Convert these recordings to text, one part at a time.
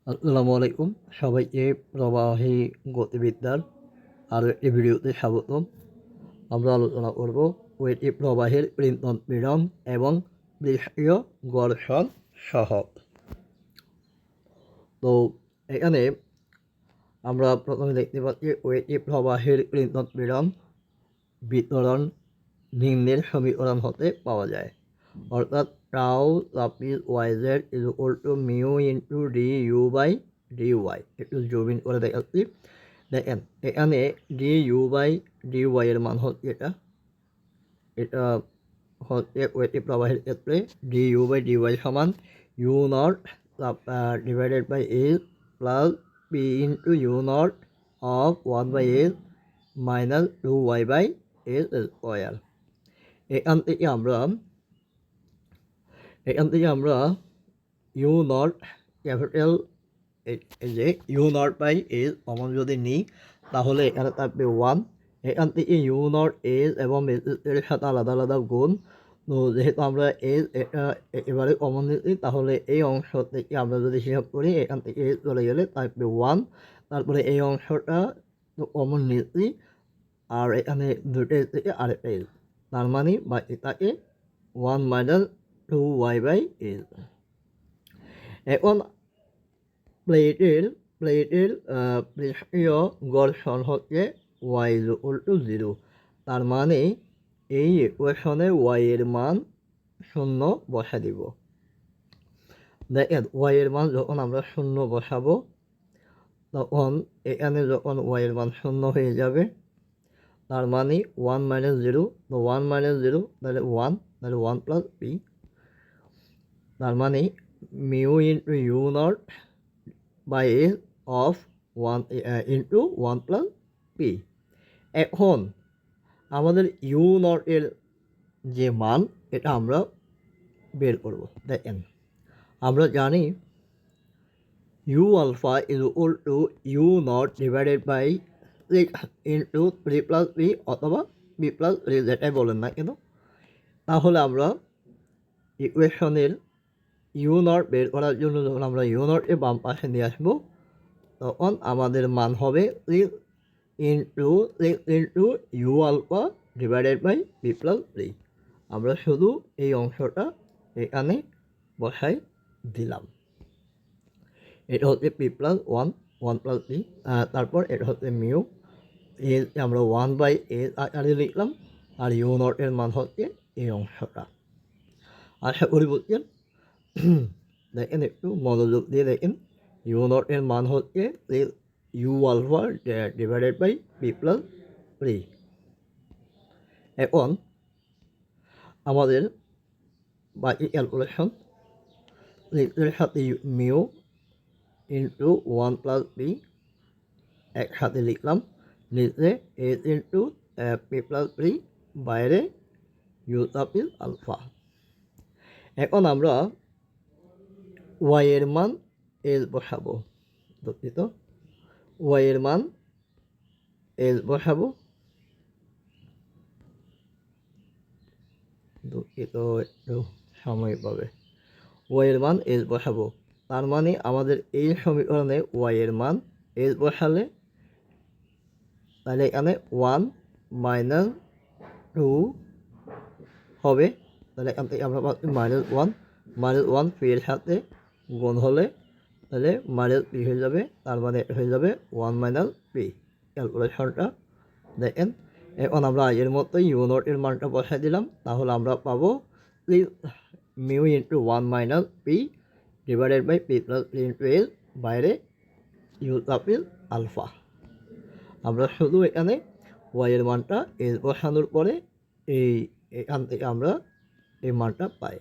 আসসালামু আলাইকুম সবাইকে প্রবাহী গতিবিদ্যার আরও একটি ভিডিওতে স্বাগতম। আমরা আলোচনা করব ওয়েটি প্রবাহের কৃন্তন পীড়ন এবং পৃষ্ঠীয় ঘর্ষণ সহ। তো এখানে আমরা প্রথমে দেখতে পাচ্ছি ওয়েটি প্রবাহের কৃন্তন পীড়ন বিতরণ নিম্নের সমীকরণ হতে পাওয়া যায়, অর্থাৎ টাউ লাপিস YZ is equal to mu into D U by D Y. একটু জুম ইন করে দেখাচ্ছি। দেখেন এখানে D U by D Y এর মান হচ্ছে এটা হচ্ছে ওয়েটি প্রবাহের ক্ষেত্রে D U by D Y সমান U not divided by S plus P into you naught of 1/s minus 2y by S square. এখান থেকে আমরা ইউ নট ক্যাপিটাল যে U not by S common যদি নিই তাহলে এখানে থাকবে 1। এখান থেকে ইউ নট এস এবং এর সাথে আলাদা আলাদা গুণ। তো যেহেতু আমরা এস এবারে কমন নিচ্ছি তাহলে এই অংশ থেকে আমরা যদি হিসাব করি এখান থেকে এস চলে গেলে থাকবে 1। তারপরে এই অংশটা কমন নিচ্ছি আর এখানে দুটো এস থেকে আরেকটা এস, তার মানে বাকি থাকে 1 মাইনাস 2y বাই এস। এখন প্লেটের পৃষ্ঠীয় ঘর্ষণ হচ্ছে y ইজ ইকুয়াল টু 0। তার মানে এই ইকুয়েশনে y এর মান 0 বসা দিব। দেখেন y এর মান যখন আমরা 0 বসাবো তখন এখানে যখন y এর মান 0 হয়ে যাবে তার মানে 1 মাইনাস 0, তো 1 মাইনাস 0 তাহলে 1, তাহলে 1 প্লাস p, তার মানে mu into you not by S of 1 into 1 plus P. এখন আমাদের ইউ নট এর যে মান এটা আমরা বের করব। দেখেন আমরা জানি u alpha is equal to u not divided by into 3 plus P অথবা পি প্লাস 3 যেটাই বলেন না কেন। তাহলে আমরা ইকুয়েশনের ইউ নট বের করার জন্য যখন আমরা ইউ নট এর বাম পাশে নিয়ে আসবো তখন আমাদের মান হবে 3 into u alpha divided by P plus 3। আমরা শুধু এই অংশটা এখানে বসাই দিলাম। এটা হচ্ছে পি প্লাস 1 প্লাস পি। তারপর এটা হচ্ছে মিউ এর আমরা 1 বাই এর আকারে লিখলাম আর ইউ নট এর মান হচ্ছে এই অংশটা। আশা করি বুঝছেন। দেখেন একটু মনোযোগ দিয়ে দেখেন ইউ নট এর মান হচ্ছে u alpha divided by P plus 3। এখন আমাদের বাকি ক্যালকুলেশন এর সাথে মিউ ইন্টু 1 প্লাস পি একসাথে লিখলাম, নিচে এস ইন্টু পি প্লাস 3, বাইরে ইউ সাফিস আলফা। এখন আমরা ওয়াই এর মান এস বসাবো, দুঃখিত ওয়াই এর মান এস বসাবো, দুঃখিত একটু সময় পাবে। ওয়াই এর মান এস বসাবো, তার মানে আমাদের এই সমীকরণে ওয়াই এর মান এস বসালে তাহলে এখানে 1 মাইনাস 2 হবে। তাহলে এখান থেকে আমরা পাচ্ছি -1 পি এর সাথে গুণ হলে তাহলে মাইনাস পি হয়ে যাবে, তার মানে হয়ে যাবে 1 মাইনাস পি। ক্যালকুলেশনটা দেখেন। এখন আমরা আগের মতোই ইউ নট এর মানটা বসাই দিলাম, তাহলে আমরা পাবো mu into 1 minus P divided by P plus 3 into S, বাইরে ইউ সাফিস আলফা। আমরা শুধু এখানে ওয়াই এর মানটা এস বসানোর পরে এখান থেকে আমরা এই মানটা পাই।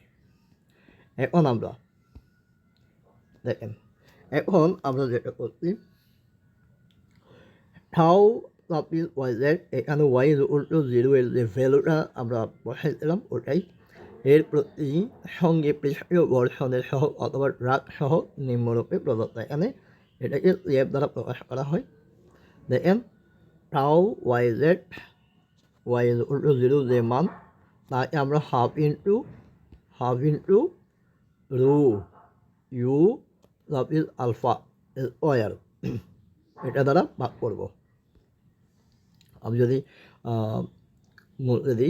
এখন আমরা দেখেন এখন আমরা যেটা করছি টাউ লাপিস ওয়াইজেড এখানে ওয়াই ইজ ইকুয়াল টু 0 এর যে ভ্যালুটা আমরা বসাইছিলাম ওটাই। এর প্রতি সঙ্গে পৃষ্ঠীয় ঘর্ষণের সহ অথবা ড্রাগ সহ নিম্নরূপে প্রদত্ত। এখানে এটাকে এফ দ্বারা প্রকাশ করা হয়। দেখেন tau YZ Y is equal to 0 যে মান তাকে আমরা half into rho u suffix alpha over এটা দ্বারা ভাগ করব। আমি যদি যদি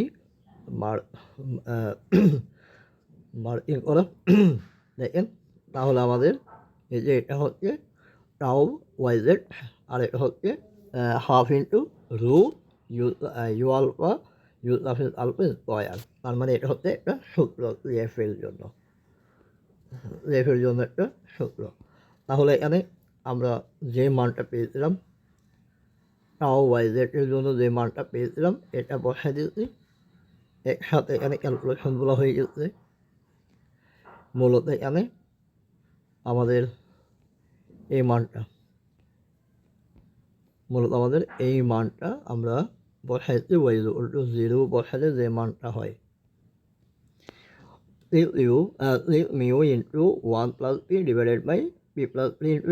মার মার্কিং করা দেখেন, তাহলে আমাদের এই যে এটা হচ্ছে টাউ ওয়াইজেড, আর এটা হচ্ছে half into rho u alpha u alpha square. তার মানে এটা হচ্ছে একটা সূত্র লেফের জন্য একটা সূত্র। তাহলে এখানে আমরা যে মানটা পেয়েছিলাম টাউ ওয়াইজেডের জন্য যে মানটা পেয়েছিলাম এটা বসাই দিয়েছি, একসাথে এখানে ক্যালকুলেশনগুলো হয়ে গেছে। মূলত এখানে আমাদের এই মানটা আমরা বসাইছি ওয়াইজ উল্টো 0 বসালে যে মানটা হয় mu into 1 plus P divided by P plus P into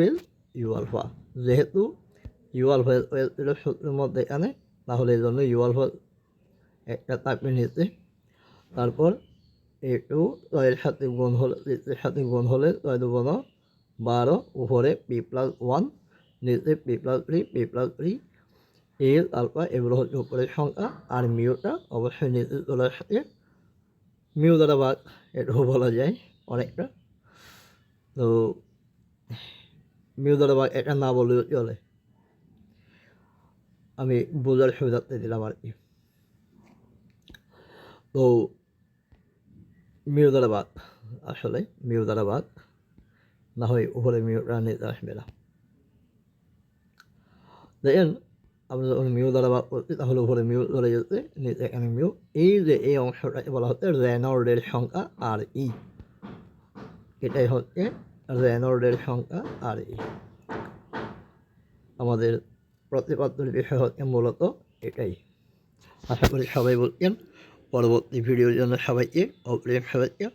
u alpha. যেহেতু ইউ আলফা সূত্রের মধ্যে এখানে, তাহলে এই জন্য ইউ আলফা একটা কাপে নিতে, তারপর একটু এর সাথে গুণ হলে 12 উপরে পি প্লাস 1 নিচে পি প্লাস 3 এর আলফা, এগুলো হচ্ছে উপরের সংখ্যা। আর মিউটা অবশ্যই নিচে চলে আসছে, মিউ দ্বারা ভাগ এটাও বলা যায় অনেকটা। তো মিউ দ্বারা ভাগ এটা না বললেও চলে, আমি বোঝার সুবিধাতে দিলাম আর কি। তো মিউ দ্বারা ভাগ, আসলে মিউ দ্বারা ভাগ না হয় উপরে মিউটা নিতে আসবে না। দেখেন আমরা যখন মিউ দ্বারা ভাগ করছি তাহলে উপরে মিউ চলে যেতে, নিচে এখানে মিউ। এই যে এই অংশটাকে বলা হচ্ছে রেনল্ডের সংখ্যা আর ই, এটাই হচ্ছে রেনল্ডের সংখ্যা আর ই। আমাদের প্রতিপাদ্যের বিষয় হচ্ছে মূলত এটাই। আশা করি সবাই বলছেন। পরবর্তী ভিডিওর জন্য সবাইকে অগ্রিম শুভেচ্ছা,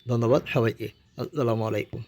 ধন্যবাদ সবাইকে। আসসালামু আলাইকুম।